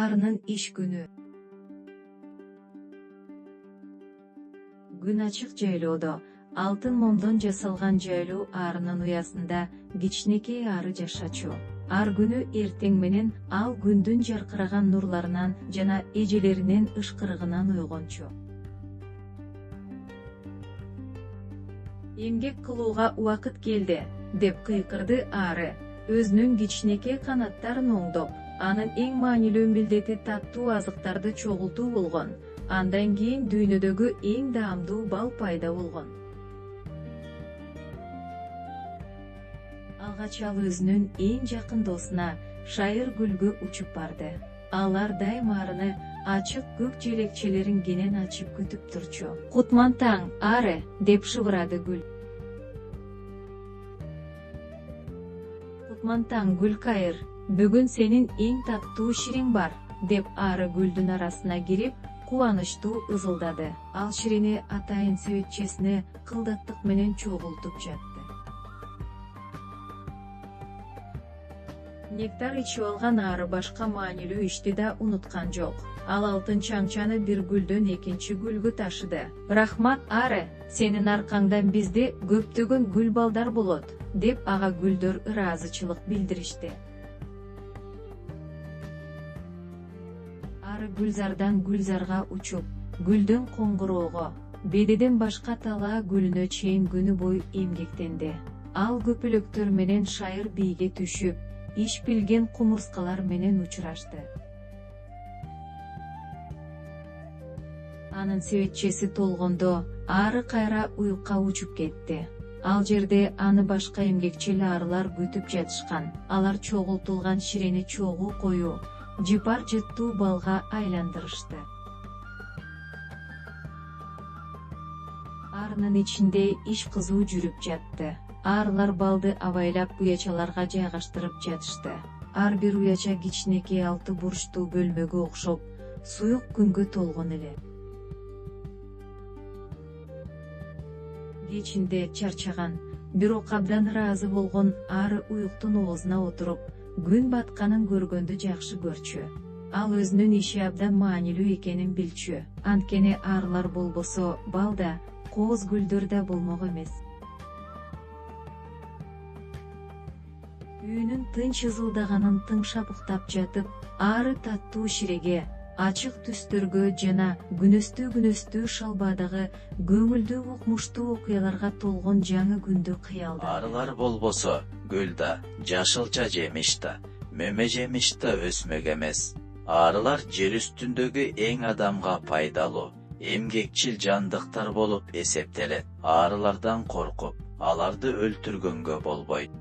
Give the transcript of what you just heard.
арынын иш күнү. Күн ачык жайлоодо, алтын момдон жасалган жайлуу арынын уясында кичинекей ары жашачу. Ар күнү эртең менен ал күндүн жаркыраган нурларынан жана эжелеринин ышкырыгынан ойгончу. Эмгек кылууга убакыт келди, деп кыйкырды ары, өзүнүн кичинекей канаттарын оңдоп. Анын эң маанилүү милдети таттуу азыктарды чогултуу болгон. Андан кийин дүйнөдөгү эң даамдуу бал пайда болгон. Алгач ал өзүнүн эң жакын досуна, Шайыр гүлгө учуп барды. Алар дайыма арыны ачык көк желекчелерин кенен ачып күтүп турчу. Кутман таң, ары, деп шыбырады гүл. Кутман таң, Гүлкайыр, бүгүн сенин эң таттуу шириң бар, деп ары гүлдүн арасына кирип, кубанычтуу ызылдады. Ал ширини атайын себетчесине кылдаттык менен чогултуп жатты. Нектар ичип алган ары башка маанилүү ишти да унуткан жок. Ал алтын чаңчаны бир гүлдөн экинчи гүлгө ташыды. Рахмат ары, сенин аркаңдан бизде көптөгөн гүл балдар болот, деп ага гүлдөр ыраазычылык билдиришти. Ары гүлзардан гүлзарга учуп, гүлдөн коңгуроого, бедеден башка талаа гүлүнө чейин күнү бою эмгектенди. Ал көпөлөктөр менен Шайыр бийге түшүп, иш билген кумурскалар менен учурашты. Анын себетчеси толгондо, ары кайра уюкка учуп кетти. Ал жерде аны башка эмгекчил арылар күтүп жатышкан. Алар чогултулган ширени чогуу коюу, жыпар жыттуу балга айландырышты. Арынын ичинде иш кызуу жүрүп жатты. Арылар балды абайлап уячаларга жайгаштырып жатышты. Ар бир уяча кичинекей алты бурчтуу бөлмөгө окшоп, суюк күнгө толгон эле. Кечинде чарчаган, бирок абдан ыраазы болгон ары уюктун оозуна отуруп, күн батканын көргөндү жакшы көрчү. Ал өзүнүн иши абдан маанилүү экенин билчү. Анткени арылар болбосо, бал да, кооз гүлдөр да болмок эмес. Үйүнүн тынч ызылдаганын тыңшап уктап жатып, ары таттуу ширеге, ачык түстөргө жана күнөстүү шалбадагы көңүлдүү укмуштуу окуяларга толгон жаңы күндү кыялдады. Арылар болбосо, гүл да, жашылча жемиш да, мөмө жемиш да өсмөк эмес. Арылар жер үстүндөгү эң адамга пайдалуу, эмгекчил жандыктар болуп эсептелет. Арылардан коркуп, аларды өлтүргөнгө болбойт.